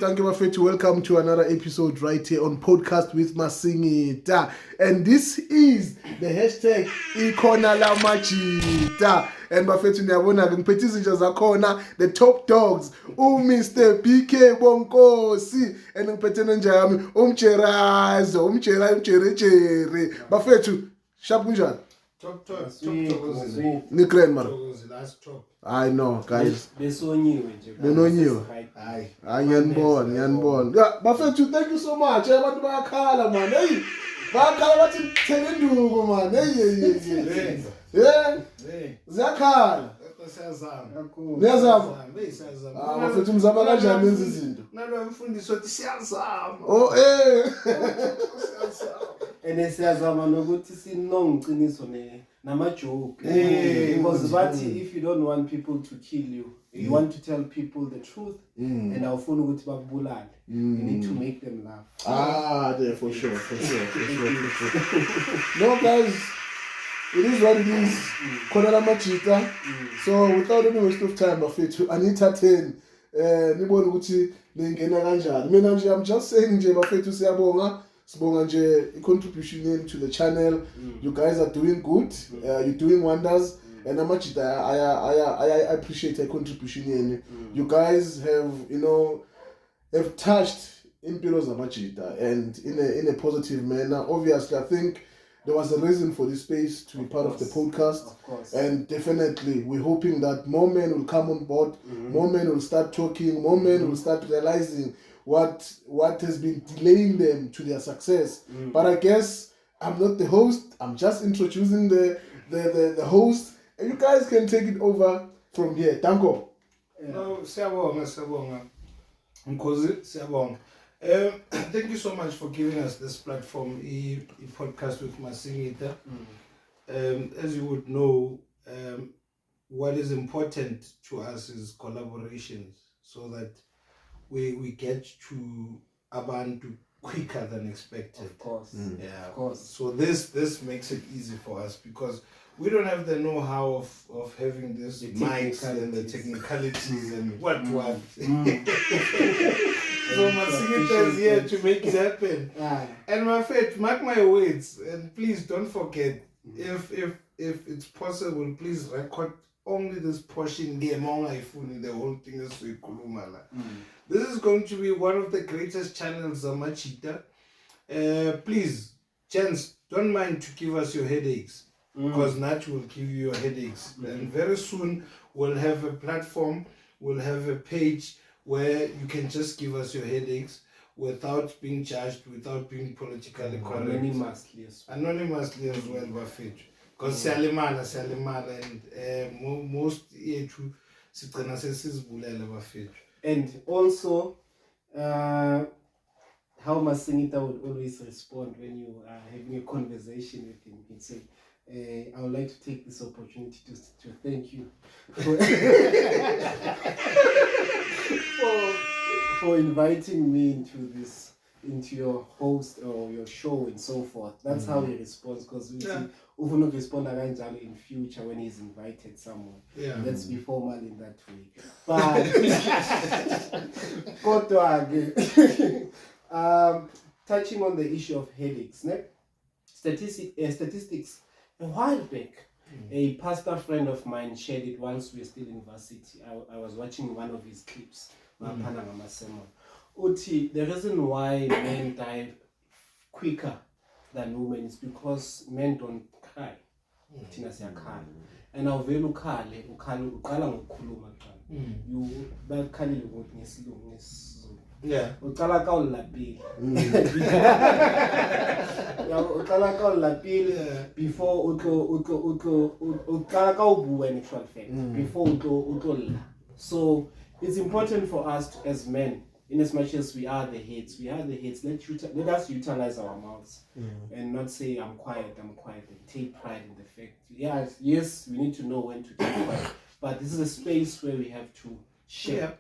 thank you, Bafetu. Welcome to another episode right here on Podcast with Masingita. And this is the hashtag Ikona la Machita. And Bafetu niyabona ngiphethe izinja zakhona, the top dogs, Mr. PK Bonkosi, and ngiphethe nenjami umjerazo, umjerejere. Bafetu, sharp kunjani? Top. Ni grand man. Last top. I know, guys. Besonyiwe. Hayi, ngiyanibona. Yeah, Bafethu, thank you so much. Abantu bayakhala man. Hey. Bayakhala bathi thele induku man. Hey. Yeah. Ziyakhala. Niyazama. Bafethu mzama kanjani lenzi izinto? Nalo mfundisi othi siyazama. Oh Siyazama nokuthi sinongiciniso namajoke. Because bathi if you don't want people to kill you, you want to tell people the truth, and awufuna ukuthi bakubulale. You need to make them laugh. There for sure. No, guys, it is what it is. Khona la machita. So without any waste of time, Bafethu, Anita 10. Nibona ukuthi ningena kanjani. Mina nje I'm just saying nje Bafethu siyabonga. Sibonga nje contribution yenu to the channel. You guys are doing good. You're doing wonders. And Amachita, I appreciate your contribution yenu. You guys have, have touched impilo Amachita and in a positive manner. Obviously, I think there was a reason for this space to be part of the podcast. Of course. And definitely, we're hoping that more men will come on board, more men will start talking, more men will start realizing what has been delaying them to their success. But I guess I'm not the host. I'm just introducing the host, and you guys can take it over from here. Danko. No, siyabonga. Mkhosi, siyabonga. Thank you so much for giving us this platform, a podcast with Masingita. As you would know, what is important to us is collaborations, so that we get to abantu quicker than expected. Of course. Yeah. Of course. So this makes it easy for us because we don't have the know-how of having this The mics and the technicalities and what. So Masingita is here to make it happen. And my faith, mark my words, and please don't forget, if it's possible, please record only this portion, the whole thing is so kulumala. This is going to be one of the greatest channels, Machita. Please, gents, don't mind to give us your headaches, because Nat will give you your headaches. And very soon we'll have a platform, we'll have a page where you can just give us your headaches without being judged, without being politically correct. Anonymously as well, Bafethu. Because siyalimala and most yethu sigcina sesizibulele Bafethu. And also, how Masingita would always respond when you are having a conversation with him. He'd say, I would like to take this opportunity to thank you for inviting me into your host or your show and so forth. That's how he responds, because we see Ufuno respond in future when he's invited somewhere. Yeah. Let's be formal in that way. But touching on the issue of headaches, statistics. A while back, a pastor friend of mine shared it once we were still in varsity. I was watching one of his clips. The reason why men die quicker than women is because men don't cry. And awuvela ukhale uqala ngokukhuluma qala. You bakhalile ukuthi ngesilungu ngesizulu. Yeah. Uqala ka ulapile. Uqala ka ulapile before uqala ka ubua in actual fact before utlo. So it's important for us as men, in as much as we are the heads, let us utilize our mouths and not say I'm quiet, and take pride in the fact. Yes, we need to know when to take quiet, but this is a space where we have to share.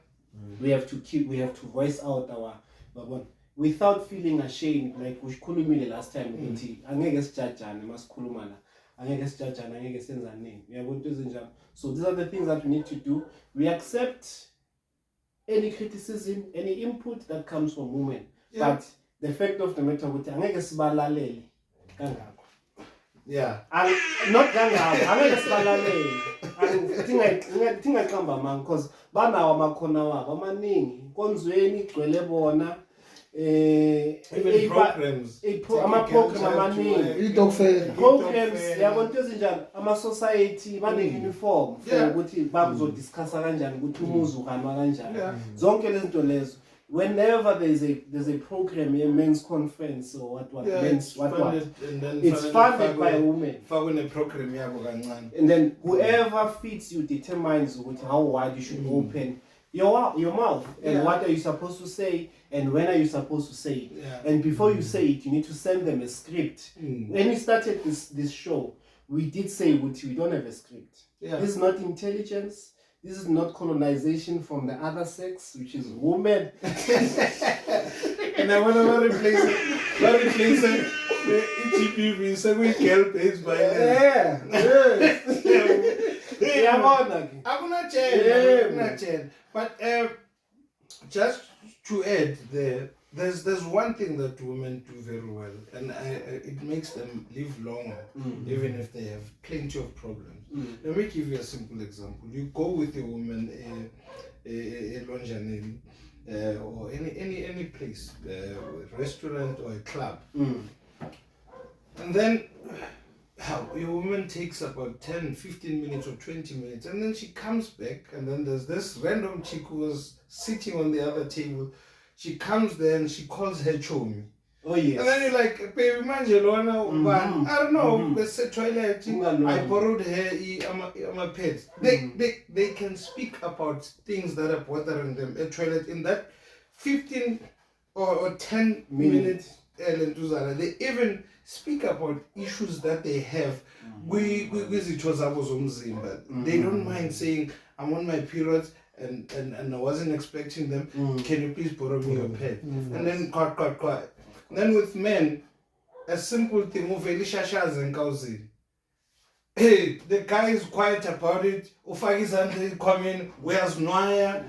We have to voice out our without feeling ashamed, like we khulumile last time ukuthi angeke sijajane masikhuluma la, angeke sijajane, angeke senza nini. So these are the things that we need to do. We accept any criticism, any input that comes from women. Yeah. But the fact of the matter ukuthi angeke sibalalele kangako. Yeah. Not kangako, angeke sibalalele. Thingaqamba man because banawo amakhono wabo amaningi. Konzweni igcwele bona even programs ama-program amaningi programs yabona into ezinjalo ama-society bane-uniform for ukuthi bazodiscussa kanjani ukuthi umuzi ukanwa kanjani zonke lezi zinto lezo whenever there's a program a men's conference or what it's funded by a woman and then whoever fits you determines how wide you should open your mouth and what are you supposed to say and when are you supposed to say it and before you say it you need to send them a script. When we started this show we did say we don't have a script. This is not intelligence, this is not colonization from the other sex which is women. And I want to replace it the EGPV so we girl based by I'm not change. But just to add there's one thing that women do very well, and it makes them live longer, even if they have plenty of problems. Let me give you a simple example. You go with a woman a lingerie or any place, a restaurant or a club, and then your woman takes about 10, 15 minutes or 20 minutes, and then she comes back, and then there's this random chick who was sitting on the other table. She comes there and she calls her chomi. Oh yes. And then you're like, baby manjelona, I don't know, let's say toilet. I borrowed her my pets. They can speak about things that are bothering them at toilet in that 15 or 10 minutes. They even speak about issues that they have. They don't mind saying, I'm on my period and I wasn't expecting them. Can you please borrow me your pet? And then quiet. Then with men, a simple thing, hey, the guy is quiet about it. Ufagizande come in, where's Noya?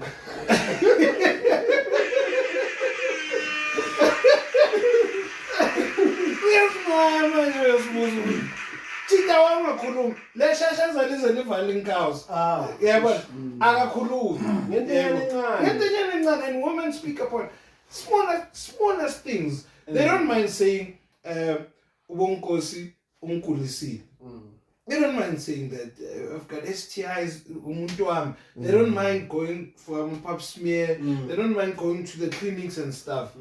Chita wangakhuluma le shashaza lize cows. But akakhulumi ngento encane and women speak about smallest things. They don't mind saying ubonkosi unkulisile. They don't mind saying that I've got STIs umuntu wami. They don't mind going for a pap smear. They don't mind going to the clinics and stuff.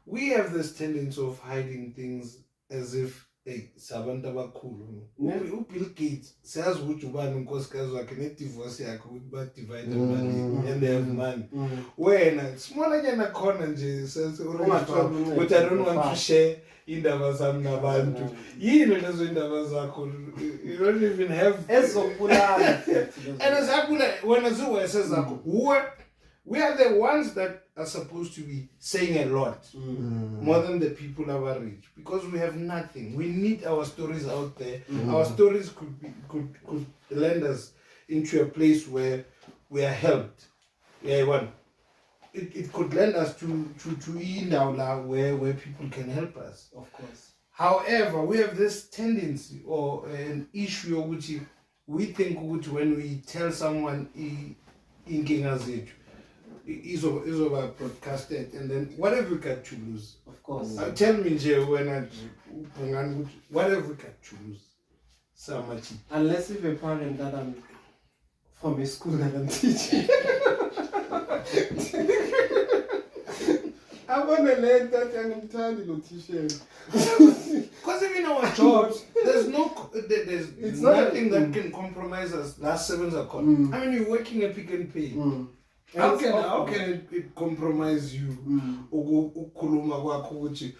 We have this tendency of hiding things as if sabantu abakhulu. Bill Gates says ukuthi ubani unkosikazi wakhe ne-divorce yakhe ukuthi ba-divide money and they have money. Wena small nyana khona nje says but I don't want to share indaba zami nabantu. Yini lezo indaba zakho? You don't even have ezokubulala. And ezakubulala wena ziwese zakho. We are the ones that are supposed to be saying a lot more than the people average because we have nothing. We need our stories out there. Our stories could land us into a place where we are helped. It could land us to Indaula where people can help us. Of course. However, we have this tendency or an issue which we think which when we tell someone in Kingazitu, is over broadcasted, and then what have we got to lose? Of course. Tell me, Jay, what have we got to lose? So much. Unless if a parent that I'm from a school that I'm teaching. I want to learn that and I'm tired of teaching. Because even our jobs, there's nothing that can compromise us. Last 7 o'clock. I mean, you're working at Pick and Pay. How can it compromise you? Ukhuluma kwakho ukuthi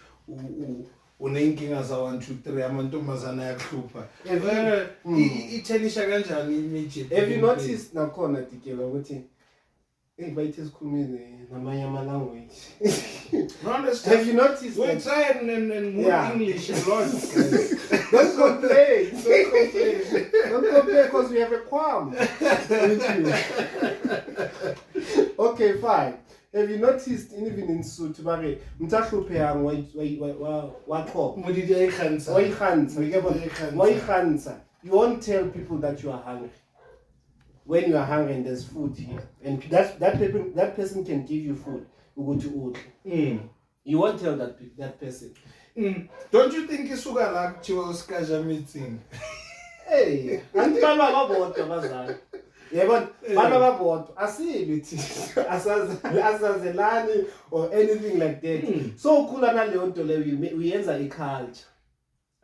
unenkinga za 1 2 3 amantombazana yakhupha. Ithelisha kanjani image? Have you noticed nakhona Dikela ukuthi invite isikhulumile namanye ama language? Have you noticed? We try and move English a lot, guys. Don't complain because we have a qualm. Okay, fine. Have you noticed even in suit bare mtahlupe yang wa talk Mo di di khansa. why khansa you won't tell people that you are hungry when you are hungry and there's food here and that person can give you food you go to eat. You won't tell that person. Don't you think isuka la kuthiwa usikaja meeting? Hey, antibalwa babodwa bazali. Yebo, bana babodwa asibi thina. Asazelani or anything like that. So khula naleyo nto leyo uyenza iculture.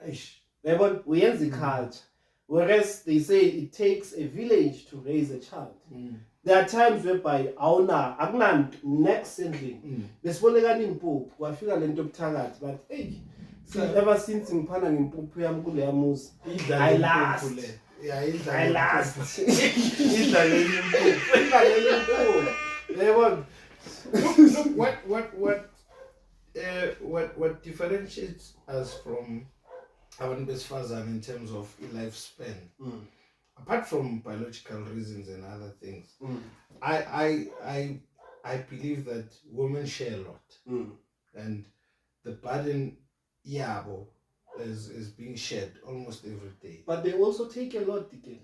Eish. Yebo, uyenza iculture. Whereas they say it takes a village to raise a child. There are times whereby akunanto next ending. Besibonekana impuphu kwafika lento obuthakathi but hey ever since ngiphana ngempuphu yami kule yamuzi I last. Yeah, I last. Idlaleni what differentiates us from abantu besifazane in terms of lifespan, apart from biological reasons and other things, I believe that women share a lot, and the burden yabo is being shared almost every day. But they also take a lot again.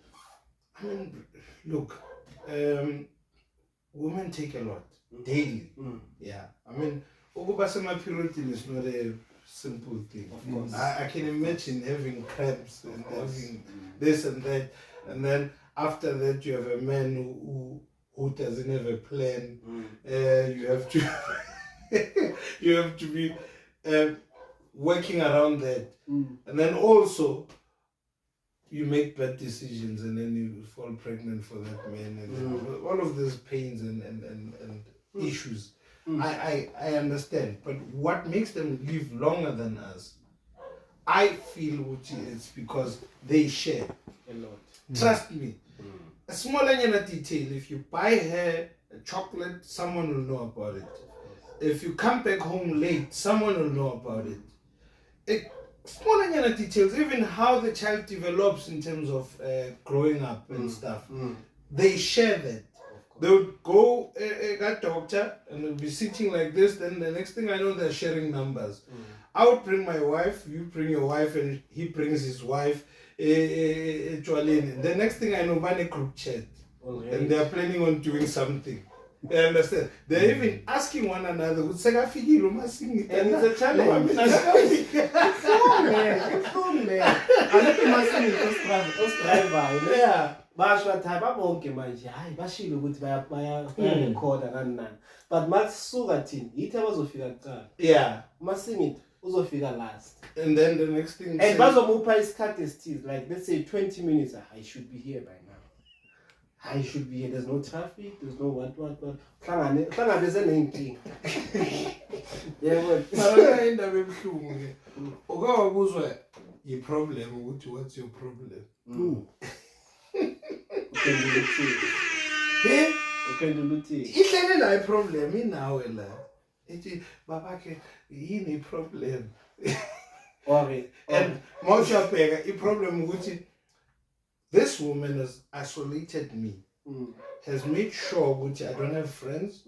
I mean, look, women take a lot daily. Yeah, I mean, ukuba sema-purity is not a simple thing. Of course. I can imagine having cramps and having this and that, and then after that you have a man who doesn't have a plan. You have to you have to be working around that, and then also you make bad decisions and then you fall pregnant for that man, and all of these pains and issues. I understand, but what makes them live longer than us, I feel it's because they share A lot. Trust me. A small detail, if you buy her a chocolate, someone will know about it. If you come back home late, someone will know about it. Small details, even how the child develops in terms of growing up and stuff, they share that. They would go at doctor and they'll be sitting like this, then the next thing I know they're sharing numbers. I would bring my wife, you bring your wife, and he brings his wife. The next thing I know, one a group chat. And they're planning on doing something. You understand? They're even asking one another, and it's a challenge. Yeah. Basho athaba bonke manje hayi bashilo ukuthi bayarekhoda kanani but masisuka thina yithi abazofika kuqala Yeah, masingithi uzofika last and then the next thing and bazomupha isikhathi esithize like let's say 20 minutes. I should be here by now. I should be here. There's no traffic, there's no what hlangabeze nenkinga. Yebo mara indaba ebuhlungu ke ukawabuzwa yiproblem ukuthi what's your problem. Uphendula uthini? Ihlele la iproblem inawe la. Ethi babakhe yini iproblem? And mawushapeka iproblem ukuthi this woman has isolated me. Has made sure ukuthi I don't have friends,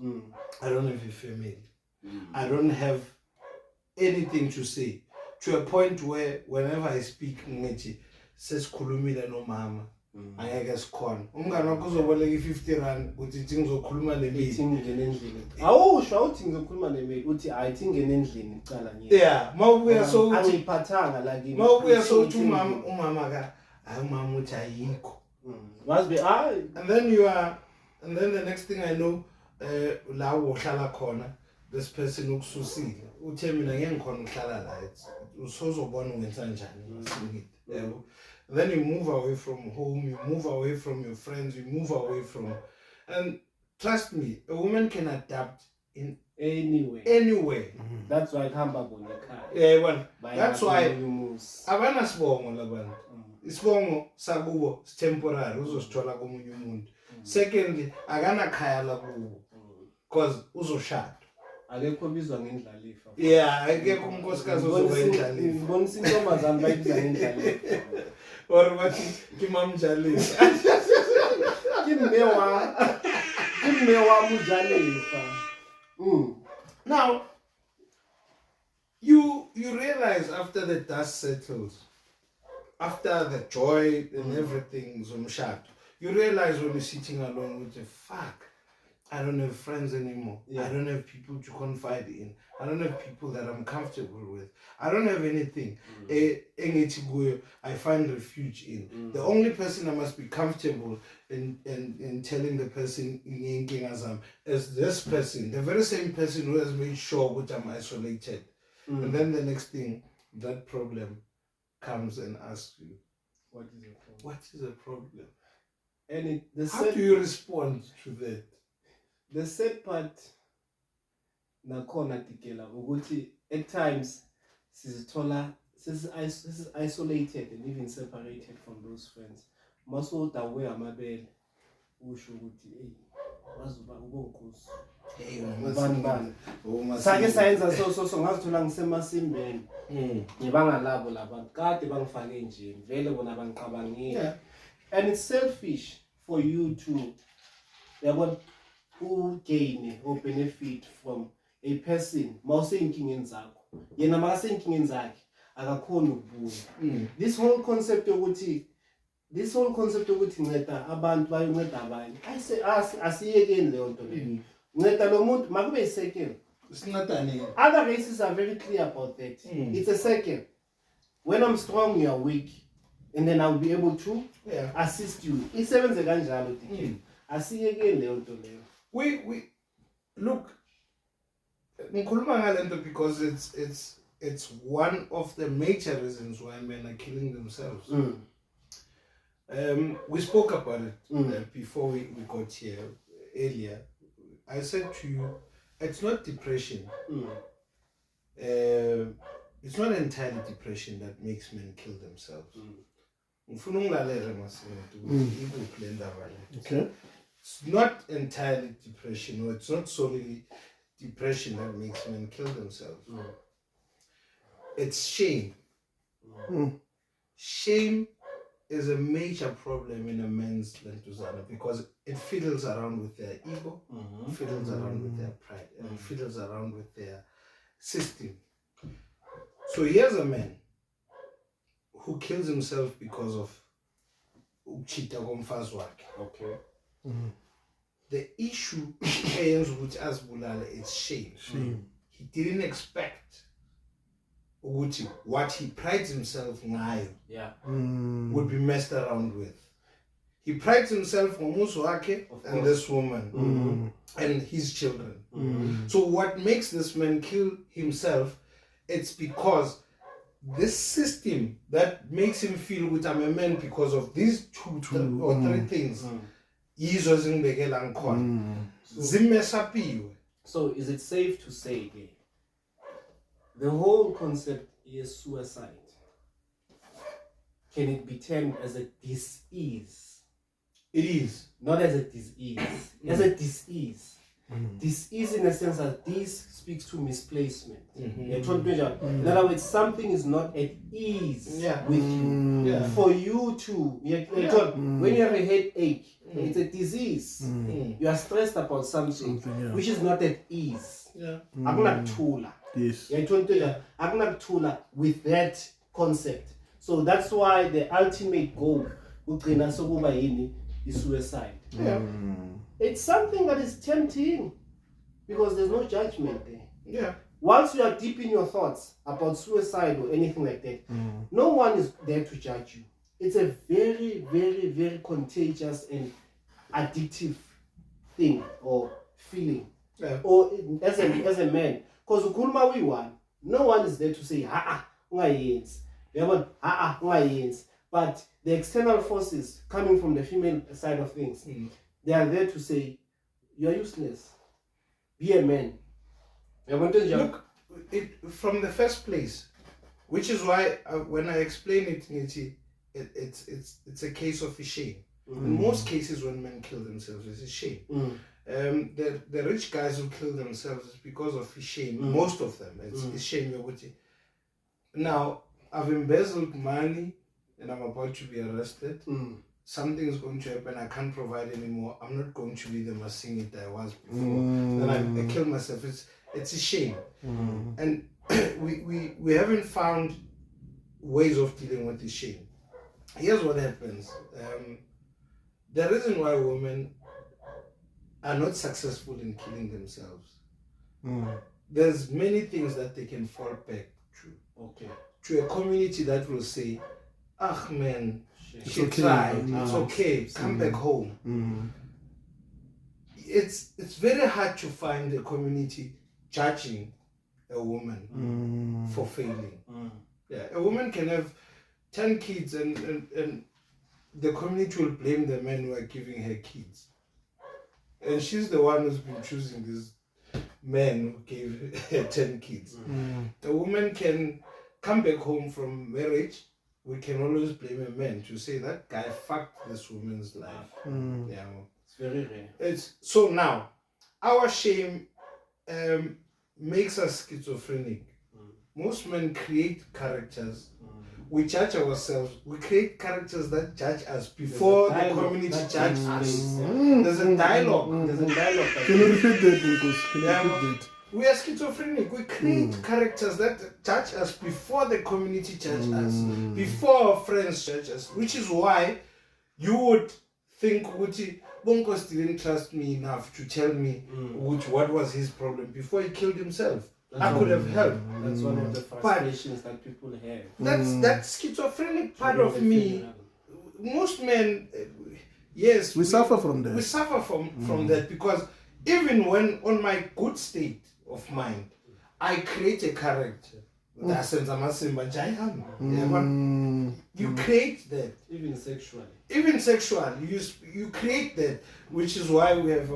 I don't have a family, I don't have anything to say, to a point where whenever I speak ngithi sesikhulumile nomama angeke sikhona umngane wakho uzoboleka i-50 ukuthi ithi ngizokhuluma nemini ngene endlini awusho awuthi ngizokhuluma nemini uthi ayithi ngene endlini icala nje yeah mawubuya so uthi angiphathanga la kimi mawubuya so uthi umama ka hayi umama uthi ayikho must be and then the next thing I know la uhlala khona this person ukususile uthe mina ngeke ngikhona ukuhlala la usozobona wenza njani yebo. Then you move away from home, you move away from your friends, you move away from, and trust me, a woman can adapt in anywhere. That's why khamba bona ekhaya. Yeah, well, that's why abana sibongo labantu. Isibongo sakubo is temporary, uzosithola komunye umuntu. Secondly, akana khaya la kubo because uzoshada. Akekho bizwa ngendlalifa. Yeah, akekho unkosikazi ozoba endlalifa. Ngibonisa intombazana bayibiza ngendlalifa. Or bathi kimamjalisa. Kimme wa mujalifa. Now, you realize after the dust settles, after the joy and everything, you realize when you're sitting alone with the fuck, I don't have friends anymore. I don't have people to confide in. I don't have people that I'm comfortable with. I don't have anything. I find refuge in. The only person I must be comfortable in telling the person is this person, the very same person who has made sure that I'm isolated. And then the next thing, that problem comes and asks you, What is the problem? what is the problem? And how do you respond to that? The sad part nakhona Tikela ukuthi at times sizithola isolated and even separated from those friends. Maso dawe amabele usho ukuthi hey wazuba ubonkosi. Hey ubani sake sayenza so ngazithola ngisemasimeni. Ngibanga labo labantu kade bangifake nje vele bona bangiqabangile. And it's selfish for you to who gain or benefit from a person mawusenkingeni zakho yena makasenkingeni zakhe akakhona ukubuya. This whole concept ukuthi nceda abantu bayonceda abanye asiyekeni leyo nto leyo. Nceda lo muntu makube isekelo. Other races are very clear about that. It's a circle. When I'm strong, you are weak, and then I'll be able to assist you. Isebenze kanjalo Tikela. Asiyekeni leyo nto leyo. We look, ngikhuluma ngale nto because it's one of the major reasons why men are killing themselves. We spoke about it before we got here earlier. I said to you, it's not depression. It's not entirely depression that makes men kill themselves. Okay. It's not entirely depression, or it's not solely depression that makes men kill themselves. It's shame. Shame is a major problem in a man's lentuzana because it fiddles around with their ego, fiddles around with their pride, and fiddles around with their system. So here's a man who kills himself because of uchita komfazi wakhe. Okay. The issue is shame. He didn't expect what he prides himself ngayo would be messed around with. He prides himself on umuzi wakhe and this woman and his children. So what makes this man kill himself, it's because this system that makes him feel with I'm a man because of these two or three things. So is it safe to say the whole concept is suicide? Can it be termed as a disease? It is. Not as a disease. As a disease. Disease in a sense that this speaks to misplacement. In other words, something is not at ease with you. For you to, when you have a headache, it's a disease. You are stressed about something which is not at ease. Yes. With that concept. So that's why the ultimate goal is suicide. It's something that is tempting because there's no judgment there. Once you are deep in your thoughts about suicide or anything like that, no one is there to judge you. It's a very, very, very contagious and addictive thing or feeling. Or as a man, because no one is there to say but the external forces coming from the female side of things, they are there to say you are useless. Be a man. Look, from the first place, which is why when I explain it, it's a case of a shame. In most cases, when men kill themselves, it's a shame. The rich guys who kill themselves is because of shame. Most of them, it's shame. Now, I've embezzled money and I'm about to be arrested. something is going to happen, I can't provide anymore, I'm not going to be the Masingita I was before. Then I kill myself. It's a shame. And we haven't found ways of dealing with this shame. Here's what happens. The reason why women are not successful in killing themselves, there's many things that they can fall back to a community that will say, ah man, she tried, it's okay, come back home. It's very hard to find a community judging a woman for failing. Yeah, a woman can have 10 kids and the community will blame the men who are giving her kids. And she's the one who's been choosing these men who gave her 10 kids. A woman can come back home from marriage. We can always blame a man to say that guy fucked this woman's life. Yeah, it's very rare. So now, our shame makes us schizophrenic. Most men create characters. We judge ourselves. We create characters that judge us before the community judges us. There's a dialogue. Can you repeat that, because can you repeat that? We are schizophrenic. We create characters that judge us before the community judges us, before our friends judge us, which is why you would think Uti Bonkos didn't trust me enough to tell me what was his problem before he killed himself. I could have helped. That's one of the frustrations that people have. That's that schizophrenic part of me. Most men, yes, we suffer from that. We suffer from that, because even when on my good state of mind, I create a character. You create that. Even sexually, you create that, which is why we have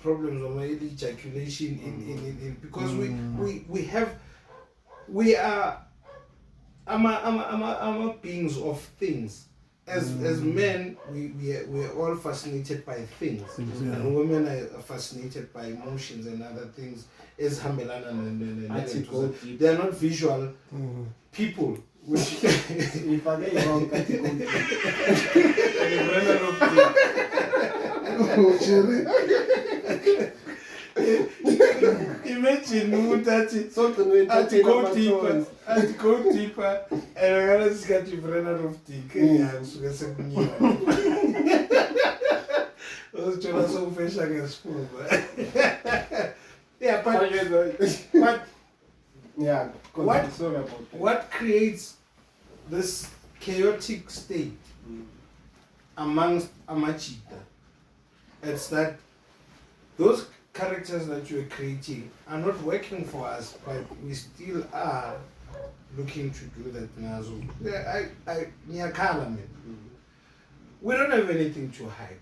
problems with ejaculation in because we are beings of things. As men, we are all fascinated by things, and women are fascinated by emotions and other things. As Hamelana and they are not visual people. Which if I get wrong, imagine that go deeper, and I just got you Brenner of Dick. Yeah, yeah, but yeah, what creates this chaotic state amongst Amachita? It's that those characters that you're creating are not working for us, but we still are looking to do that now. We don't have anything to hide.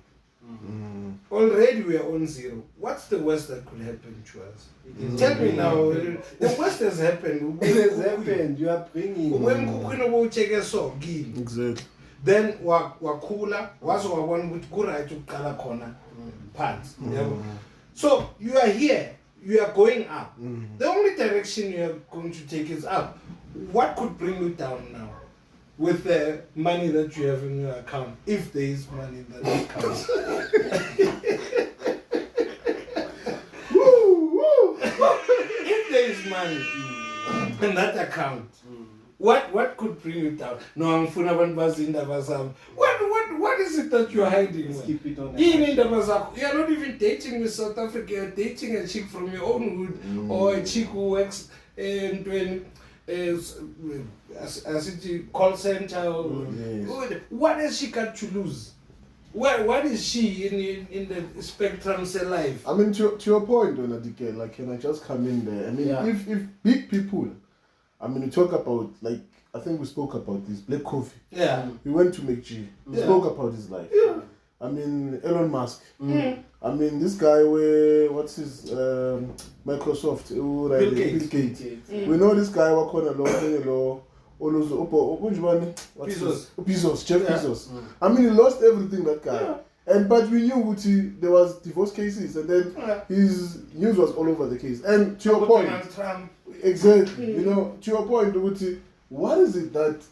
Already we are on zero. What's the worst that could happen to us? Tell me now. The worst has happened. It has happened. You are bringing. When check us so exactly. Then wakula wazo wabona ukuthi kuright ukuqala khona phansi. So you are here. You are going up. The only direction you are going to take is up. What could bring you down now? With the money that you have in your account, if there is money in that account. If there is money in that account, what could bring you down? No, I'm what is it that you're hiding? Let's keep it on. You're not even dating with South Africa, you're dating a chick from your own hood, or a chick who works in as it call center. What has she got to lose? What is she in the spectrum say life? I mean, to your point, Donadike, like, can I just come in there? I mean, if big people, I mean, we talk about, like, I think we spoke about this, Black Coffee. Yeah. We went to McG. We spoke about his life. Yeah. I mean, Elon Musk. I mean, this guy, what's his, Microsoft, Bill Gates. We know this guy, what kind of law, Bezos, Jeff Bezos. I mean, he lost everything, that guy. But we knew there was divorce cases, and then his news was all over the case. And to your point, exactly, you know, to your point, what is it that,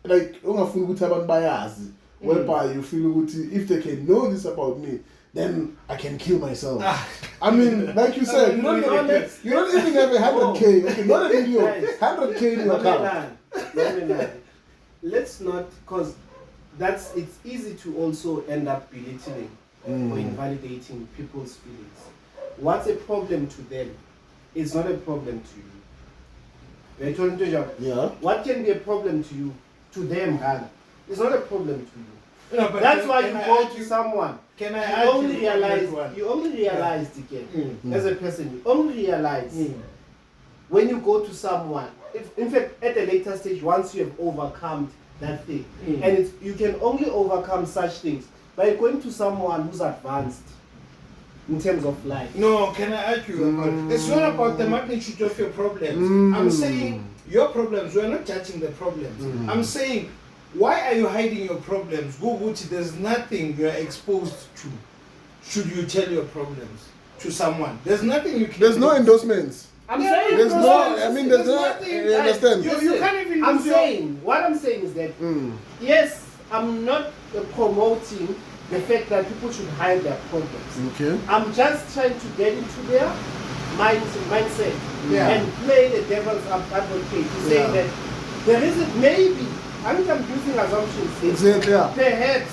like, whereby you feel if they can know this about me, then I can kill myself. I mean, like you said, you don't even have 100K. Okay, not a million, 100K in your account. Let's not, because it's easy to also end up belittling or invalidating people's feelings. What's a problem to them is not a problem to you. Yeah. What can be a problem to you, to them, Ghana, is not a problem to you. No, but that's why you go to someone. Can I you only realize again, as a person, you only realize when you go to someone. In fact, at a later stage, once you have overcome that thing, and you can only overcome such things by going to someone who's advanced in terms of life. No, can I argue about? It's not about the magnitude of your problems. I'm saying your problems. We're not judging the problems. I'm saying, why are you hiding your problems? Guguchi, there's nothing you're exposed to. Should you tell your problems to someone? There's nothing you can. There's no endorsements. I'm saying there's no. I mean, there's no. nothing. You understand? You can't even. What I'm saying is that yes, I'm not promoting the fact that people should hide their problems. Okay. I'm just trying to get into their mindset and play the devil's advocate to say that there isn't maybe. I'm using assumptions. Exactly. Yeah. Perhaps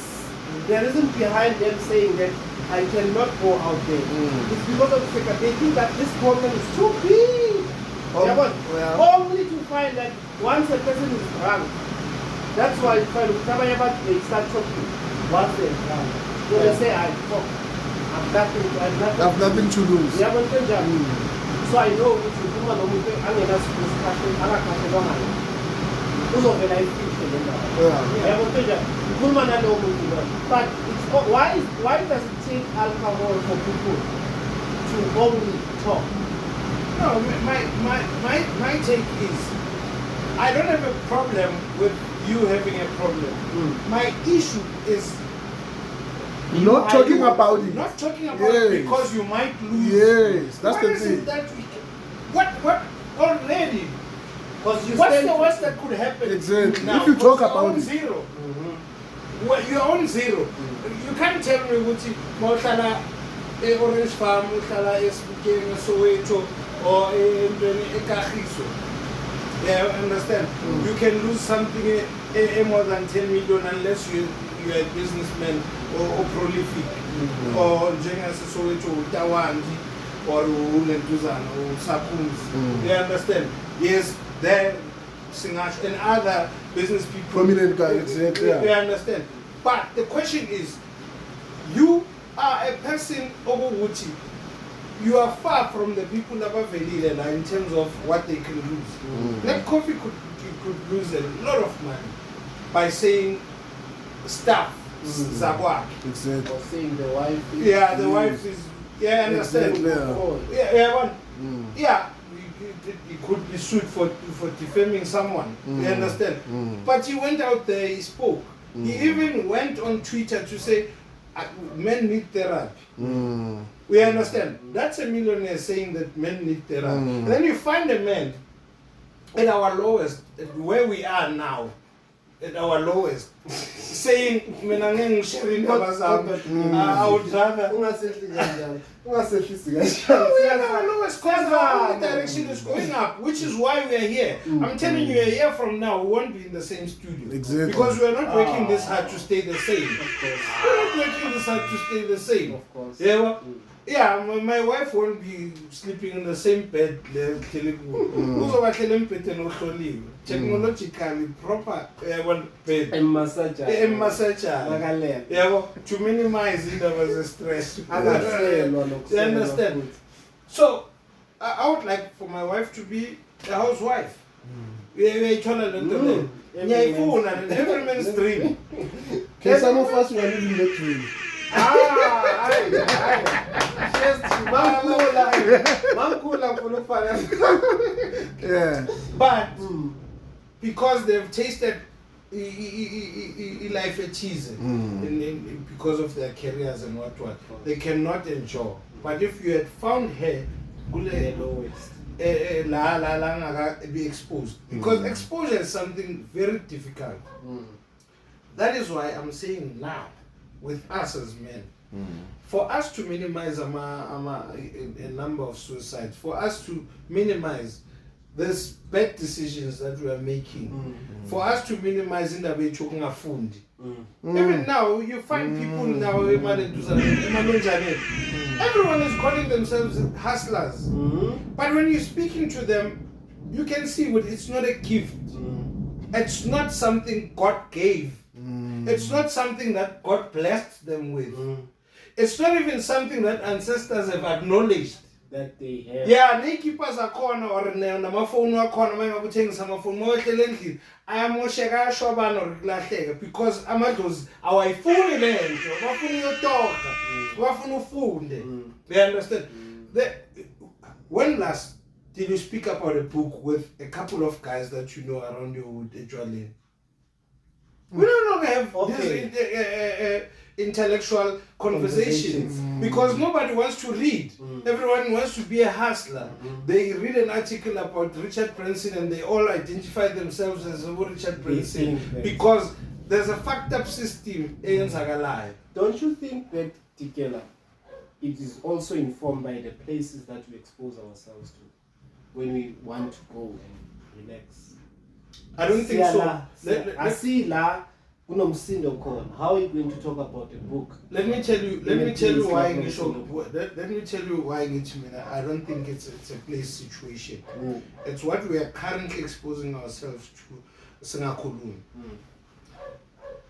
the reason behind them saying that I cannot go out there is because of the fact that they think that this problem is too big. Only to find that once a person is drunk, that's why they start talking. Once they're drunk, so they say, I have nothing to lose. So I know which woman uzovela ifihle le ndaba. But why does it take alcohol for people to only talk? No, my take is, I don't have a problem with you having a problem. My issue is not talking about it. Not talking about it because you might lose. Yes, that's the What is thing. it that we can, what already? What's the worst that could happen? Exactly. Now, if you talk about it. Zero. Well, you're on zero. You can't tell me what Motala Orange Farm, Motala Esbuke, Soweto, or Kahiso. Yeah, understand? You can lose something more than 10 million unless you're a businessman or prolific. Or Jengas Soweto, Tawandi, or Ulentuzan, or Sapums. You understand? Yes. Then Sinach and other business people, prominent guys, you understand. But the question is, you are a person over Wuchi. You are far from the people of Avelila in terms of what they can lose. That coffee could lose a lot of money by saying stuff, Zawak. Exactly. Or saying the wife is. Yeah, the wife is. Yeah, understand. Yeah. He could be sued for defaming someone. You understand? But he went out there, he spoke. He even went on Twitter to say, men need therapy. We understand? That's a millionaire saying that men need therapy. And then you find a man at our lowest, where we are now, at our lowest, saying, I would rather. We are our lowest because the direction is going up, which is why we are here. I'm telling you, a year from now, we won't be in the same studio. Exactly. Because we are not working this hard to stay the same. We're not working this hard to stay the same. Of course. Yeah, my wife won't be sleeping in the same bed. Technologically proper bed. To minimize it, there was a stress. You understand? So, I would like for my wife to be a housewife. Every man's dream. Can some of us were living that dream? Yeah. But because they've tasted life a cheese because of their careers and what, they cannot enjoy. But if you had found her, be exposed. Because exposure is something very difficult. that is why I'm saying now, with us as men, for us to minimize a number of suicides, for us to minimize these bad decisions that we are making, for us to minimize in the way even now, you find people now, everyone is calling themselves hustlers. But when you're speaking to them, you can see it's not a gift. It's not something God gave. It's not something that God blessed them with. It's not even something that ancestors have acknowledged that they have. Yeah, they keep us a corner or my phone or corner, my phone more lengthy. I am more shega shoban or glass because I'm at those our phone event, my phone your talk, my phone food. They understand. When last did you speak about a book with a couple of guys that you know around your wood, actually? We don't longer have this intellectual conversations because nobody wants to read. Everyone wants to be a hustler. They read an article about Richard Branson and they all identify themselves as Richard Branson because there's a fucked up system. Don't you think that, Tikela, it is also informed by the places that we expose ourselves to when we want to go and relax? I don't think so. How are you going to talk about the book? Let me tell you why I don't think it's a place situation. It's what we are currently exposing ourselves to.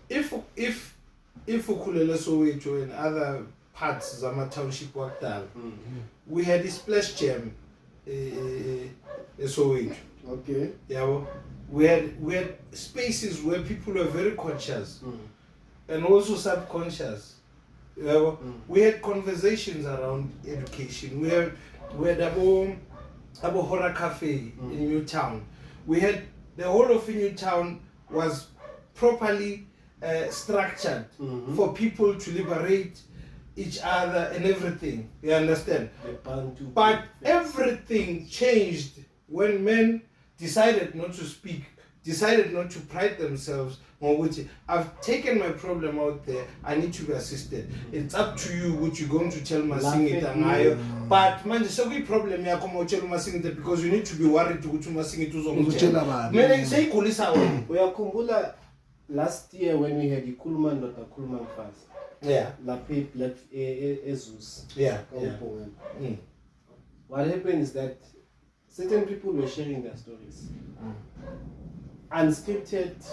If Ukulele Soweto and other parts Zama Township worked out, we had this splash jam Soweto. Okay. Yeah, we had spaces where people were very conscious and also subconscious. We had conversations around education. We had a horror cafe in Newtown. We had the whole of Newtown was properly structured for people to liberate each other and everything. You understand? But everything changed when men decided not to speak, decided not to pride themselves on which I've taken my problem out there, I need to be assisted. It's up to you what you're going to tell Masingita. But man, the second problem because you need to be worried to go to Masingita. Kumbula last year when we had the Kulman fast. Yeah. Ezus. Yeah. What happened is that certain people were sharing their stories. Unscripted,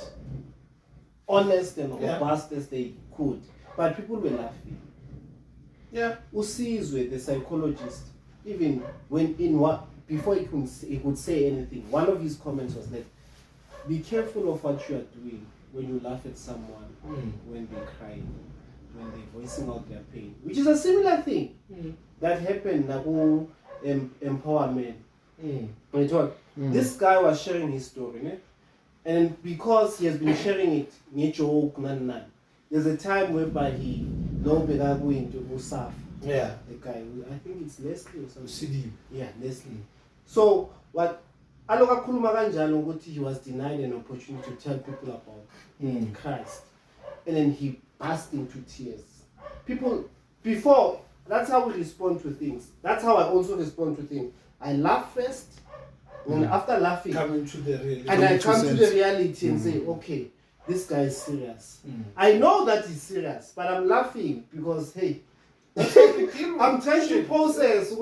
honest and robust as they could. But people were laughing. Yeah. Usizwe, the psychologist, even before he could say anything, one of his comments was that be careful of what you are doing when you laugh at someone, when they cry, when they're voicing out their pain. Which is a similar thing that happened in empowerment. This guy was sharing his story, and because he has been sharing it, there's a time whereby he no better going to Usaf. Yeah. The guy, I think it's Leslie or something. CD. Yeah, Leslie. So what he was denied an opportunity to tell people about Christ. And then he burst into tears. People before, that's how we respond to things. That's how I also respond to things. I laugh first, and after laughing, I come to the reality and say, okay, this guy is serious. I know that he's serious, but I'm laughing because, hey, I'm trying to process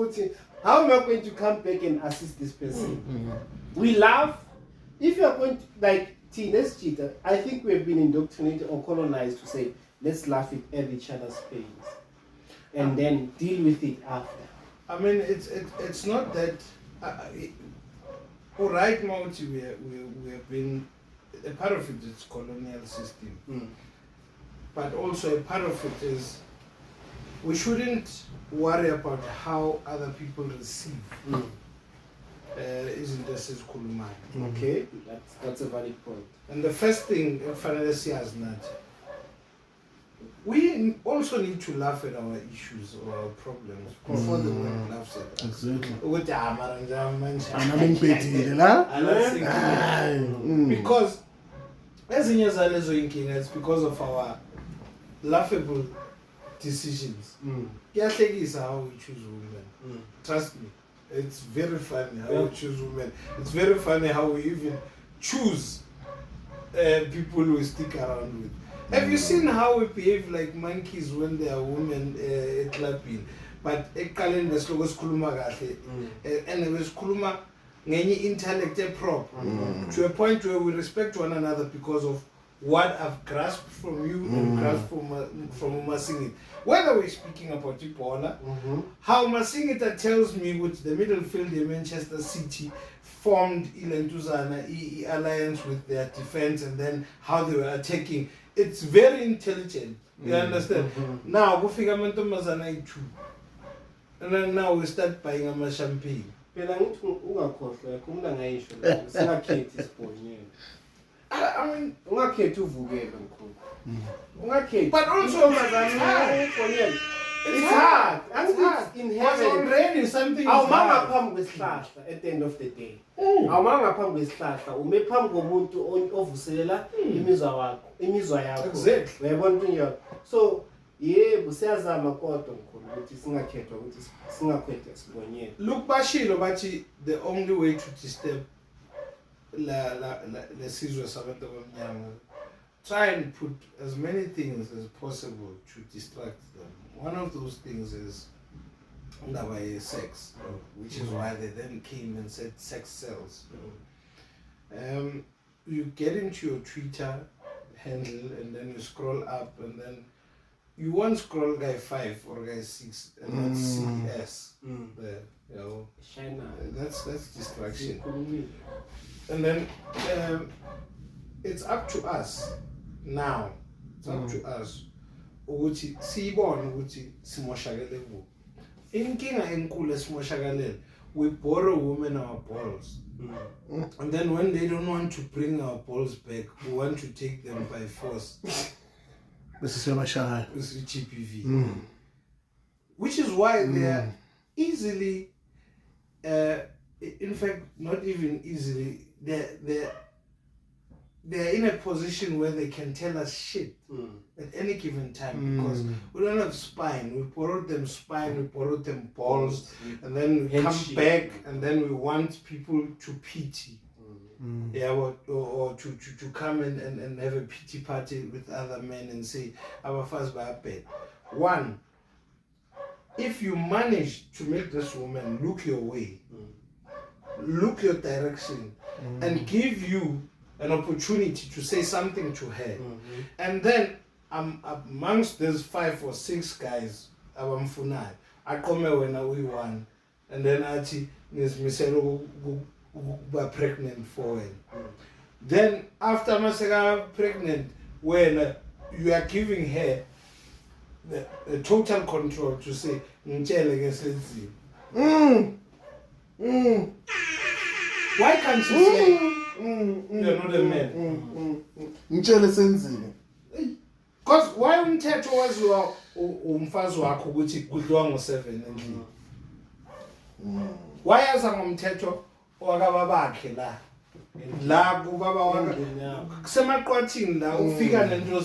how am I going to come back and assist this person. We laugh. If you're going to, like teenage cheater, I think we've been indoctrinated or colonized to say, let's laugh at each other's pains and then deal with it after. I mean, it's not that. Right now, we have been a part of it is colonial system, but also a part of it is we shouldn't worry about how other people receive. Isn't this is Kulman? Okay, that's a valid point. And the first thing Fanelesi has not. We also need to laugh at our issues or our problems before the world laughs at us. Exactly. Because ezinye zalezo inkinga, it's because of our laughable decisions. Kuyahlekisa how we choose women. Trust me, it's very funny how we choose women. It's very funny how we even choose people we stick around with. Have you seen how we behave like monkeys when there are women clubbing? But ekaleni besiloko sikhuluma kahle and besikhuluma ngenye intellect prop to a point where we respect one another because of what I've grasped from you and grasped from Masingit. Whether we're speaking about Ebola, how Masingita tells me with the middle field in Manchester City formed Ilentuzana alliance with their defense and then how they were attacking. It's very intelligent. You understand? Now, go figure Mazana too. And then now we start buying a champagne. I mean, but also it's hard. It's inherent. Already something is hard. At the end of the day. Exactly. So look, Bashilo, Bachi, the only way to disturb the seizures of the young, try and put as many things as possible to distract them. One of those things is sex, which is why they then came and said sex sells. You get into your Twitter handle and then you scroll up and then you won't scroll guy 5 or guy 6 and not CS there, you know. That's distraction. And then it's up to us now. It's up to us. Ukuthi siyibone ukuthi simoshakele ku. Inkinga enkulu esimoshakele, we borrow women our balls. And then when they don't want to bring our balls back, we want to take them by force. This is Yamashai. This is GPV. Which is why they are easily, in fact, not even easily, they're in a position where they can tell us shit at any given time because we don't have spine. We borrowed them spine, we borrowed them balls, and then we come back and then we want people to pity. Yeah, or to come and have a pity party with other men and say, our first by bed. One, if you manage to make this woman look your way, look your direction, and give you an opportunity to say something to her, and then amongst these 5 or 6 guys, I come when we won, and then I were pregnant for her. Then after Masega pregnant, when you are giving her the total control to say, why can't you say you're not a man? Because why umthetho waziwa umfazi wakho ukuthi kudliwa ngo7 endlini? Why aza ngomthetho wakaba bakhe la kubaba wakhe kusemaqwathini la ufika nento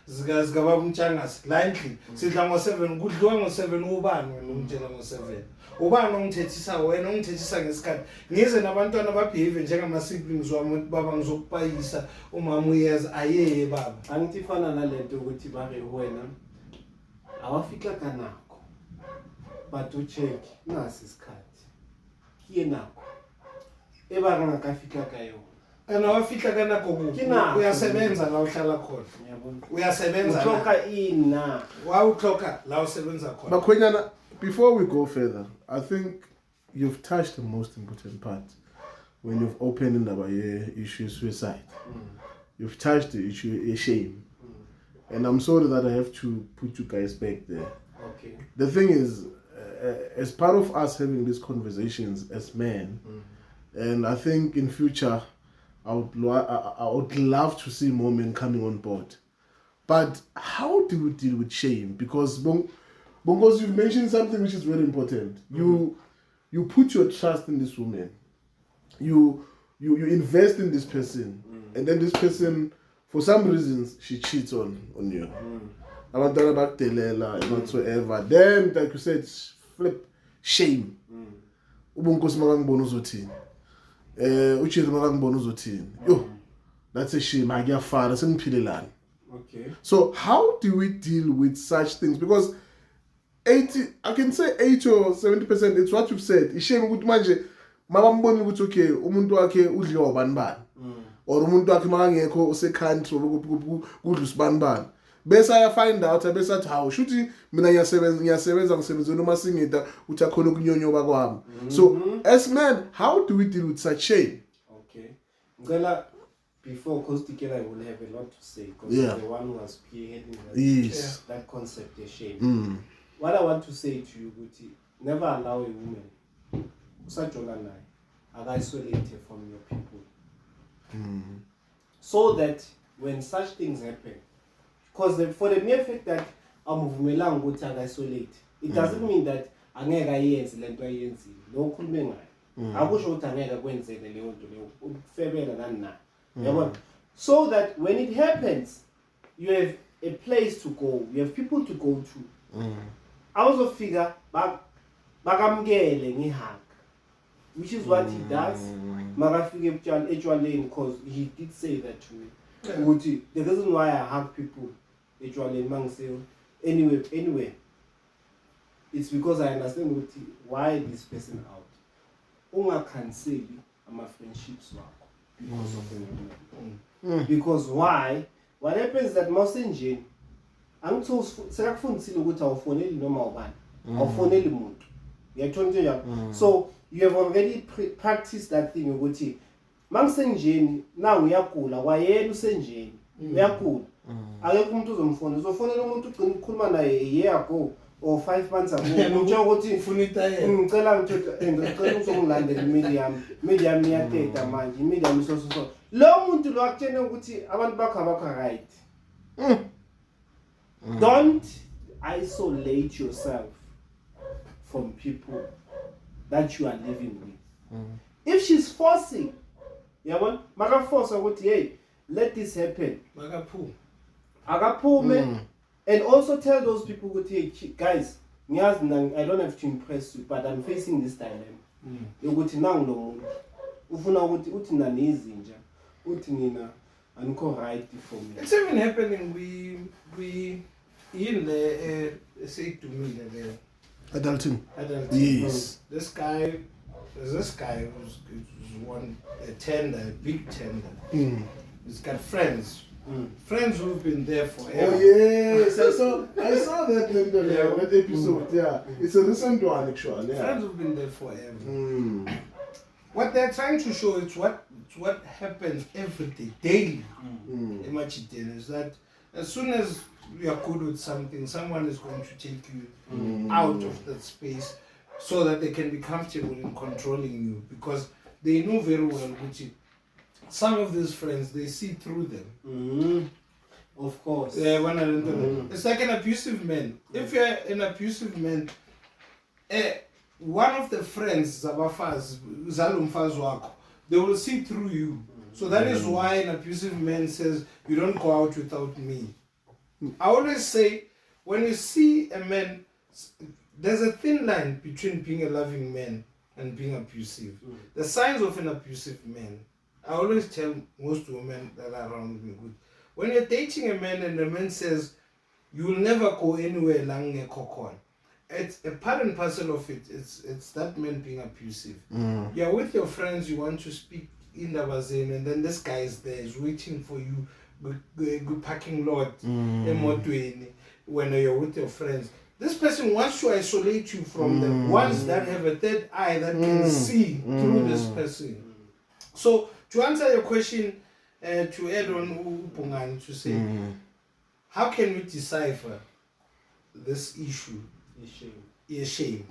zika baba umtshangasi la endlini sidla ngo7 kudliwa ngo7 ubani wena umtshela ngo7 ubani ongithethisa wena ongithethisa ngesikhathi ngize nabantwana babehave njengama siblings wami baba ngizokupayisa umama uyeza ayeye baba angithi fana nalento ukuthi babe wena awafika kanako but ucheck nasi isikhathi kiye nakho ebara ngakafika kayo and awafika kanako uyasebenza la uhlala khona uyasebenza ucloka ina wa ucloka la usebenza khona Bakhwenyana, before we go further, I think you've touched the most important part when you've opened up the issue of suicide. You've touched the issue of shame. And I'm sorry that I have to put you guys back there. Okay. The thing is, as part of us having these conversations as men, and I think in future, I would love to see more men coming on board. But how do we deal with shame? Because you've mentioned something which is very important. You put your trust in this woman. You invest in this person, and then this person for some reasons she cheats on you. Abantwana bakudelela and whatsoever. Then like you said, flip shame. Ubunkosi makangibona uzothini. Uchiri makangibona uzothini. Yo, that's a shame. Akuyafana sengiphilelana. Okay. So how do we deal with such things? Because 80, I can say 80 or 70%, it's what you've said. Ishame ukuthi manje mabamboni ukuthi okay, umuntu wakhe udliwa ubani bani. Or umuntu wakhe makangekho ose country kudla usibani bani. Bese I find out bese athi how shuthi mina ngiyasebenza ngisebenzela uma singida uthi akhona ukunyonyoba kwami. So as men, how do we deal with such shame? Okay. Ngela before Kostikela will have a lot to say because the one who was spearheading that concept of shame. What I want to say to you, Guti, never allow a woman isolate her from your people. So that when such things happen, because for the mere fact that amuvumelanga ukuthi isolate, it doesn't mean that angeke ayenze lento ayenzile. Lo khulume ngayo. Akusho ukuthi angeke kwenzeke leyo nto leyo. Ukufebela nani na. Yabona? So that when it happens, you have a place to go. You have people to go to. Awuzofika bakamkele ngihug, which is what he does. Makafike ejwaleni because he did say that to me. The reason why I hug people ejwaleni mangise anyway, it's because I understand why this person out. Ungakhanseli ama friendships wakho because of the woman. Because why? What happens is that mawusenjeni angitho sekakufundisile ukuthi awufoneli noma ubani. Awufoneli umuntu. Uyathola so you have already practiced that thing ukuthi mangisenjeni now uyagula kwayena usenjeni uyagula akekho umuntu uzomfona uzofonela umuntu ugcina ukukhuluma naye a year ago or 5 months ago utsho ukuthi ufuna itayela ngicela ngicela uzongilandela imedium iyateta manje imedium so lo muntu lo akutshene ukuthi abantu bakho abakho right. Don't isolate yourself from people that you are living with. If she's forcing, maka force ukuthi hey, let this happen. Akaphume. And also tell those people ukuthi hey, guys, I don't have to impress you, but I'm facing this dilemma. Ukuthi nangu lo muntu. Ufuna ukuthi uthi nani izinja. Uthi nina anikho right for me. It's even happening we in the say to me the Adulting. Yes. There's this guy who's won a tender, a big tender. He's got friends. Friends who've been there forever. Oh yes, I saw that episode. Yeah, it's a recent one actually. Yeah. Friends who've been there forever. What they're trying to show is what happens every day, daily. Is that as soon as you are good with something, someone is going to take you out of that space so that they can be comfortable in controlling you because they know very well which some of these friends, they see through them. Of course. Yeah, it's like an abusive man. If you're an abusive man, one of the friends, they will see through you. So that is why an abusive man says, you don't go out without me. I always say, when you see a man, there's a thin line between being a loving man and being abusive. The signs of an abusive man, I always tell most women that are around me, when you're dating a man and the man says, you will never go anywhere lang kokon, it's a part and parcel of it. It's that man being abusive. You're with your friends, you want to speak in the bazaar, and then this guy is there, is waiting for you, good parking lot, when you're with your friends. This person wants to isolate you from the ones that have a third eye that can see through this person. So to answer your question, to add on Upungan to say, how can we decipher this issue? Shame.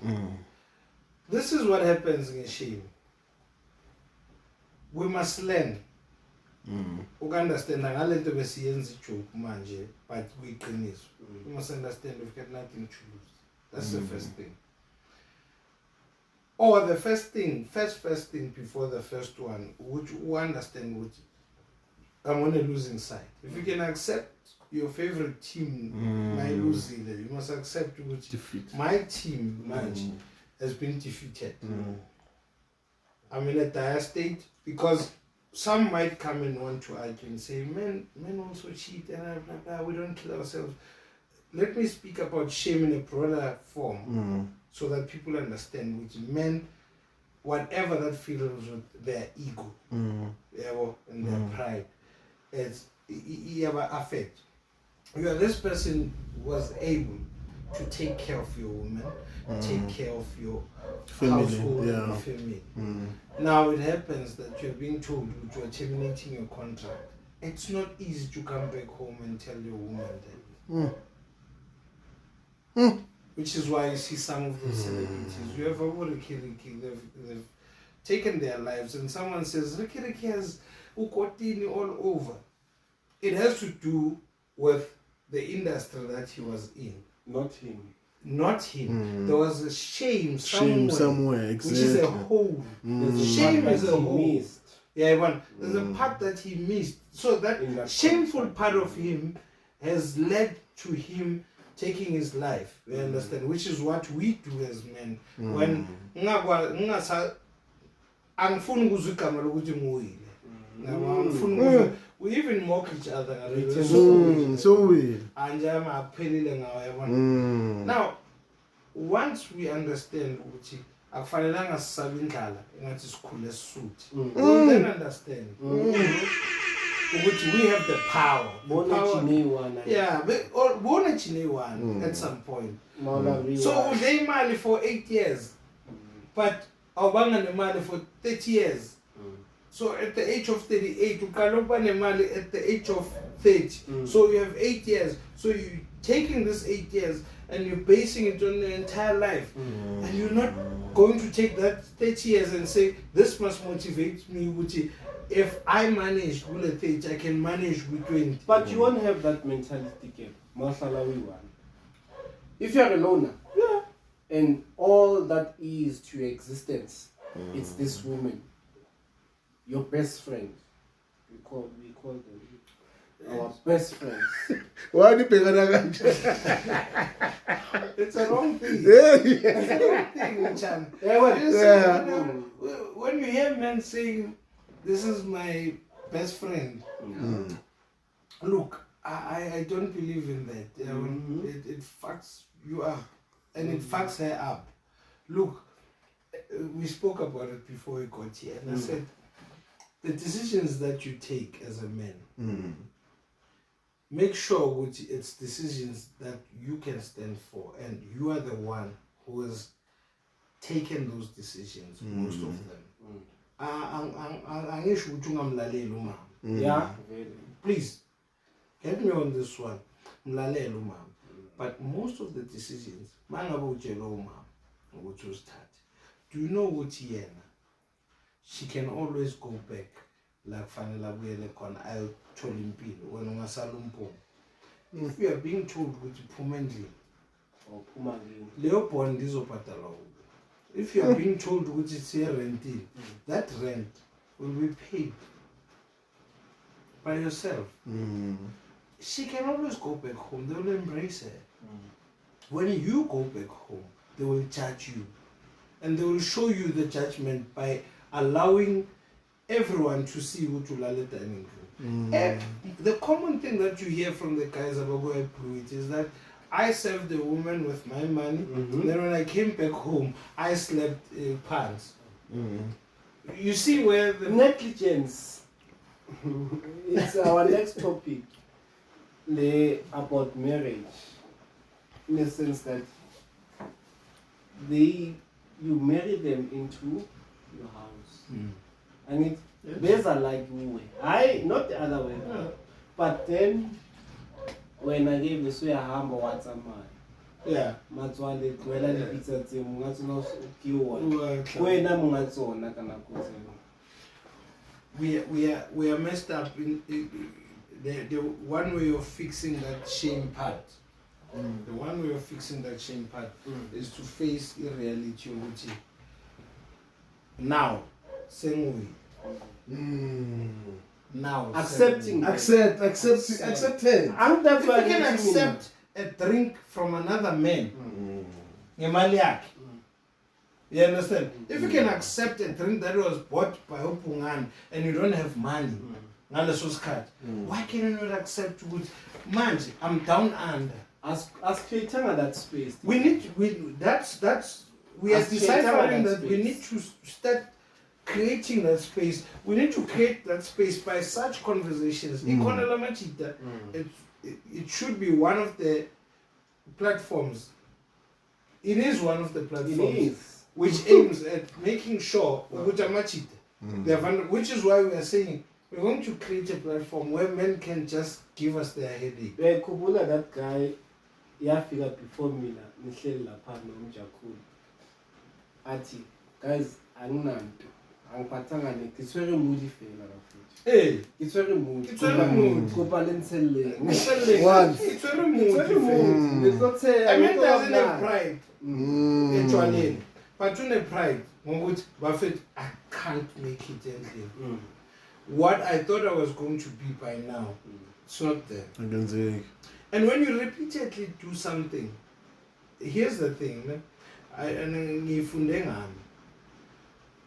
This is what happens in shame. We must learn. We understand but we must understand we've got nothing to lose. That's the first thing. Or the first thing before the first one, which we understand, which I'm on a losing side. If you can accept your favorite team, my losing, you must accept which Defeat. my team match has been defeated. I'm in a dire state because some might come and want to argue and say, men also cheat and blah, blah, blah, we don't kill ourselves. Let me speak about shame in a broader form so that people understand which men, whatever that feels with their ego and their pride, it's affect. This person was able to take care of your woman, take care of your household and family. Now it happens that you're being told that you're terminating your contract. It's not easy to come back home and tell your woman that. Which is why you see some of those celebrities. You have Ricky, they've taken their lives, and someone says, Ricky has ukotini all over. It has to do with the industry that he was in. Not him. There was a shame somewhere, exactly. which is a hole. Shame is a hole. Yeah, there's a part that he missed. So that shameful part of him has led to him taking his life. You understand? Which is what we do as men. When we even mock each other. So weird. Now, once we understand we'll then understand we have the power. Yeah, but at some point. So they marry for 8 years, but Obanga marry for 30 years. So at the age of 38, you can marry at the age of 30. So you have 8 years. So you're taking this 8 years and you're basing it on your entire life. And you're not going to take that 30 years and say, this must motivate me, which if I manage with 30, I can manage with 20. But you won't have that mentality game. If you're a loner, and all that is to your existence, it's this woman, your best friend. We call them our best friends. Why do you pick on It's a wrong thing. It's a wrong thing, Chan. When you hear men saying, this is my best friend, look, I don't believe in that. It fucks you up, and it fucks her up. Look, we spoke about it before we got here, and I said, the decisions that you take as a man, make sure it's decisions that you can stand for, and you are the one who has taken those decisions, most of them. Yeah, please get me on this one. But most of the decisions, do you know what she can always go back like Fanela Buelekon, I'll tell him when on a salumpo. If you are being told with Pumendli or Pumangli, Leopold is opatalo. If you are being told which is here renting, that rent will be paid by yourself. She can always go back home, they will embrace her. When you go back home, they will judge you. And they will show you the judgment by allowing everyone to see what you laleta and the common thing that you hear from the guys about Pluit is that I served the woman with my money. Then when I came back home, I slept pants. You see where the negligence. It's our next topic. About marriage, in the sense that you marry them into your house, and these are like you. Not the other way. But then when I gave the suya hambo what's a man. yeah. Matswale kwela di pizza tse munga tsona kiwa. Wena munga tsona kana kotse. We are messed up in the one way of fixing that shame part. The one way of fixing that shame part is to face reality. Now, same way. now. Accepting. Acceptance. And that's If why you can accept a drink from another man, ngemali yakhe. You understand? If you can accept a drink that was bought by Opungan and you don't have money, why can you not accept what? Man, I'm down under. As creating that space. We are deciphering that we need to start creating that space. We need to create that space by such conversations. It should be one of the platforms. It is one of the platforms which aims at making sure which is why we are saying we're going to create a platform where men can just give us their headache. That guy yafika before mina nihleli lapha nomjakhulu athi guys anginanto angiphathanga next it's very moody fela bafethu it's very moody kopa lenseleng Once it's very moody it's not say I mean doesn't have pride actually but you have pride ngokuthi bafethu I can't make it ending what I thought I was going to be by now it's not there. And when you repeatedly do something, here's the thing,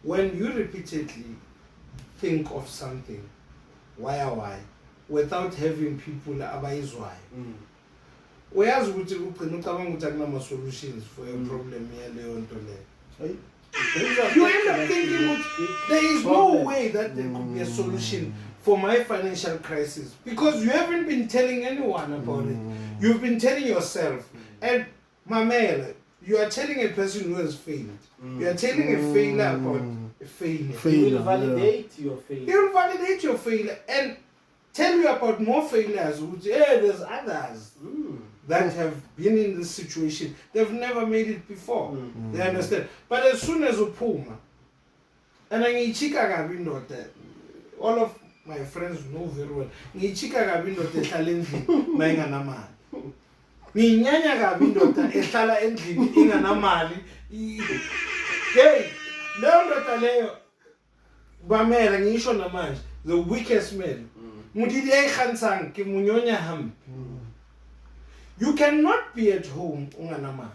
when you repeatedly think of something, why, without having people abayizwayo, uyazi ukuthi ugcina ucabanga ukuthi akunama solutions for your problem yaleyo nto leyo. You end up thinking there is no way that there could be a solution for my financial crisis because you haven't been telling anyone about it. You've been telling yourself. And Mamela, you are telling a person who has failed. You are telling a failure about a failure. He will validate your failure. He will validate your failure and tell you about more failures. There's others that have been in this situation. They've never made it before. They understand. But as soon as Upuma, and I all of my friends know very well. Ngichika gabi ndoda ehlala endlini mayinganamali. Nginyanya gabi ndoda ehlala endlini inganamali. Hey, leyo ndoda leyo bamela ngisho namanje the weakest man. Mudidi ayikhansang ke munyonya hambi. You cannot be at home unganamali.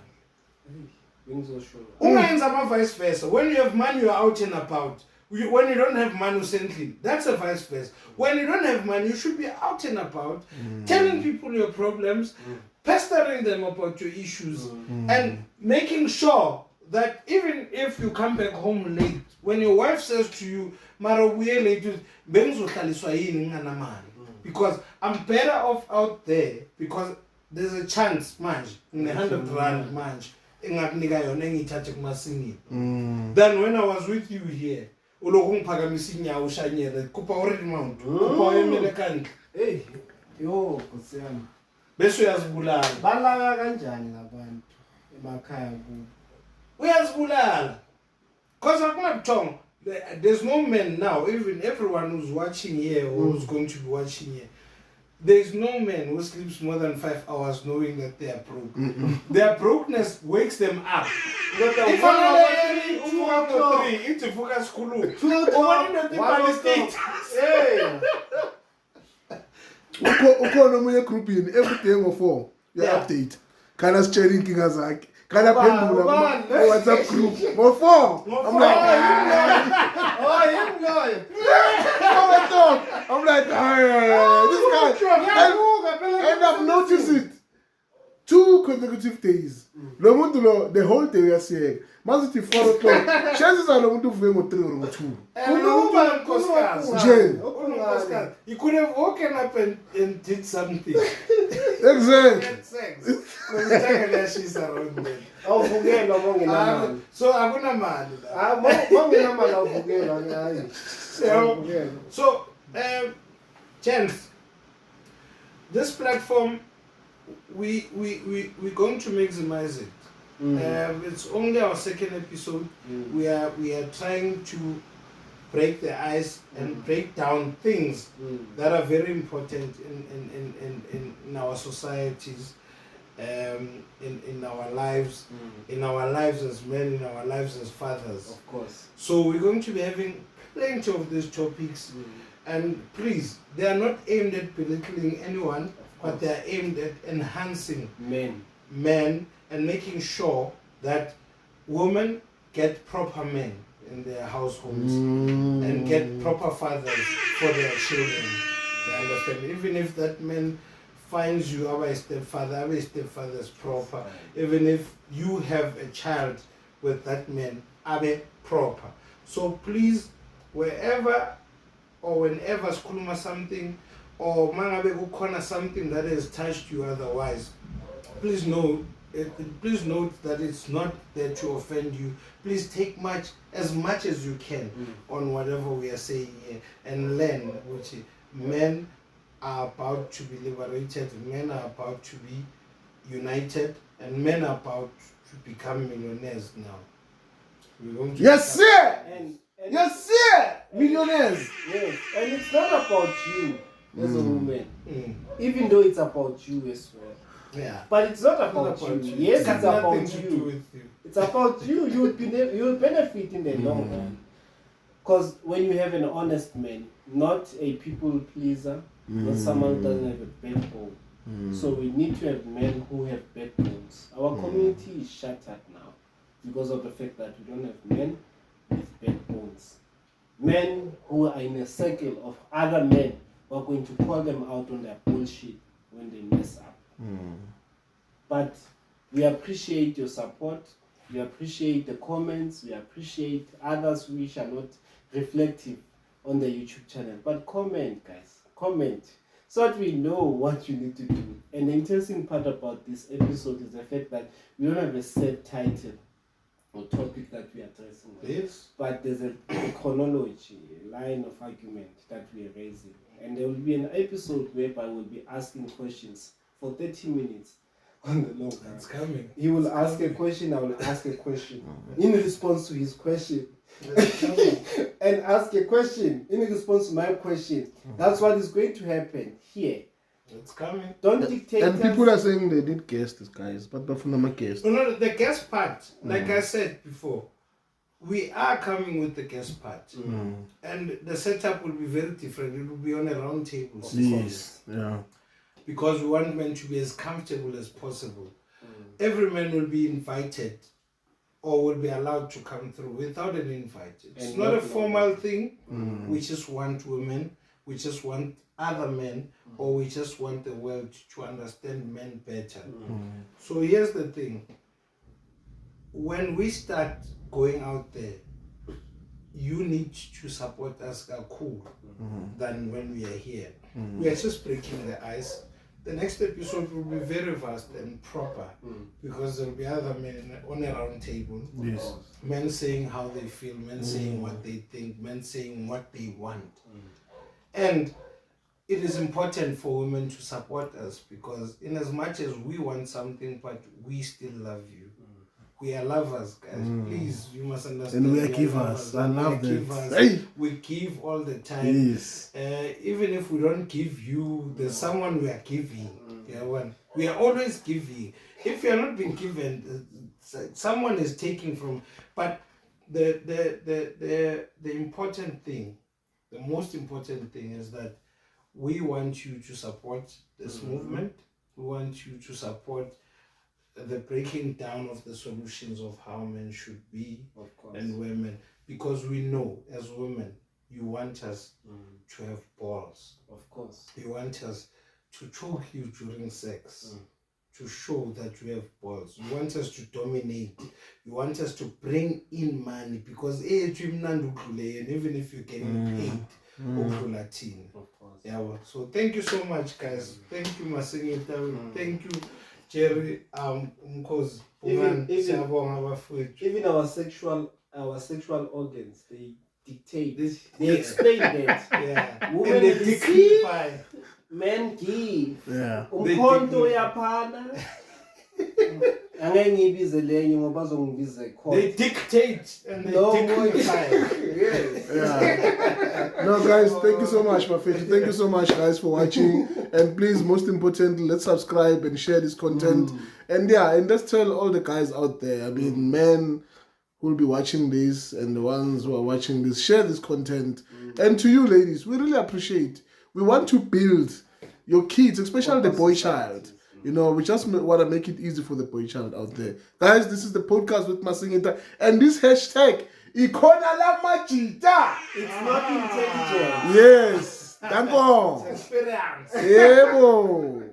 Ungayenza ama vice versa. When you have money you are out and about. When you don't have money, simply that's a vice versa. When you don't have money, you should be out and about, telling people your problems, pestering them about your issues, and making sure that even if you come back home late, when your wife says to you, "Mara we late," because I'm better off out there because there's a chance, man, in the R100, man, than when I was with you here. Ulokungiphakamisa inyawo ushanyele kupha already mount kupha oyemele kanti yo kusiyami bese uyazibulala balaka kanjani labantu emakhaya kubo uyazibulala because akunabuthongo there's no man now even everyone who's watching here or who's going to be watching here there's no man who sleeps more than 5 hours knowing that they are broke. Their brokenness wakes them up. If I'm 2 or 3, it's a focus school. Ukhona omunye group yini every day ngo4 you update. Kana sharing inkinga zakhe. Kana phendula WhatsApp group ngo4. I'm like I'm like, this guy, and I've noticed it 2 consecutive days. Lo muntu lo the whole day we are saying, masithi 4 o'clock. Chances are lo muntu uvuke ngo3 or ngo2. You could have woken up and did something. Exactly. She's around there. Awuvukela mongenamali. So akunamali la. Mongenamali awuvukela hayi. So gents, this platform we're going to maximize it. It's only our second episode. We are trying to break the ice and break down things that are very important in our societies, in our lives, in our lives as men, in our lives as fathers. Of course. So we're going to be having plenty of these topics. And please, they are not aimed at belittling anyone, but they are aimed at enhancing men and making sure that women get proper men in their households and get proper fathers for their children. You understand? Even if that man finds you a stepfather is proper. Even if you have a child with that man, abe proper. So please, wherever or whenever skuluma something or mangabe kukhona something that has touched you otherwise, please note that it's not there to offend you. Please take as much as you can on whatever we are saying here and learn which men are about to be liberated, men are about to be united, and men are about to become millionaires now. Yes, sir! Yes, sir! Millionaires! Yes, and it's not about you as a woman, even though it's about you as well. Yeah. But it's not about you. Yes, it's about you. It's about you. You'll benefit in the long run. Because when you have an honest man, not a people pleaser, not someone who doesn't have a backbone. So we need to have men who have backbones. Our community is shattered now because of the fact that we don't have men with backbones. Men who are in a circle of other men who are going to call them out on their bullshit when they mess up. But we appreciate your support. We appreciate the comments. We appreciate others which are not reflective on the YouTube channel. But comment, guys. Comment. So that we know what you need to do. And the interesting part about this episode is the fact that we don't have a set title or topic that we are addressing. Yes. But there's a chronology, a line of argument that we are raising. And there will be an episode whereby we'll be asking questions for 30 minutes on the long run. It's coming. He will ask a question, I will ask a question in response to his question. And ask a question in response to my question. That's what is going to happen here. It's coming. Don't dictate. And people are saying they did guess this, guys, but from a guest. No, the guest part, like I said before, we are coming with the guest part. And the setup will be very different. It will be on a round table. Yes. Yeah. Because we want men to be as comfortable as possible. Every man will be invited or will be allowed to come through without an invite. It's not a formal thing. We just want women, we just want other men, or we just want the world to understand men better. So here's the thing. When we start going out there, you need to support us cool than when we are here. We are just breaking the ice. The next episode will be very vast and proper because there will be other men on a round table. Yes. Men saying how they feel, men saying what they think, men saying what they want. And it is important for women to support us because in as much as we want something, but we still love you. We are lovers, guys. Please, you must understand. And we are givers. I love that. Hey. We give all the time. Yes. Even if we don't give you, there's someone we are giving. We are always giving. If you are not being given, someone is taking from. But the important thing, the most important thing is that we want you to support this movement. We want you to support the breaking down of the solutions of how men should be and women, because we know as women you want us to have balls. Of course. You want us to choke you during sex, to show that you have balls. You want us to dominate. You want us to bring in money because even if you're getting paid, Of course. Yeah. So thank you so much, guys. Thank you, Masingita. Thank you, Jerry. Because even our sexual organs, they dictate. They explain that. Yeah. Women and they receive, dignify. men give. Yeah. Umkhonto uyaphana. Angeke ngibize ngoba bazongibiza ikhona. They dictate and they dignify. Yeah. No, guys, thank you so much, Mafeti. Thank you so much, guys, for watching. And please, most importantly, let's subscribe and share this content. And and let's tell all the guys out there, I mean, men who will be watching this and the ones who are watching this, share this content And to you ladies, we really appreciate. We want to build your kids, especially the boy child. You know, we just want to make it easy for the boy child out there. Guys, this is the podcast with Masingita. And this hashtag, Ikona la Majita. It's not intelligent. Yes. Thank you. Experience. Yeah,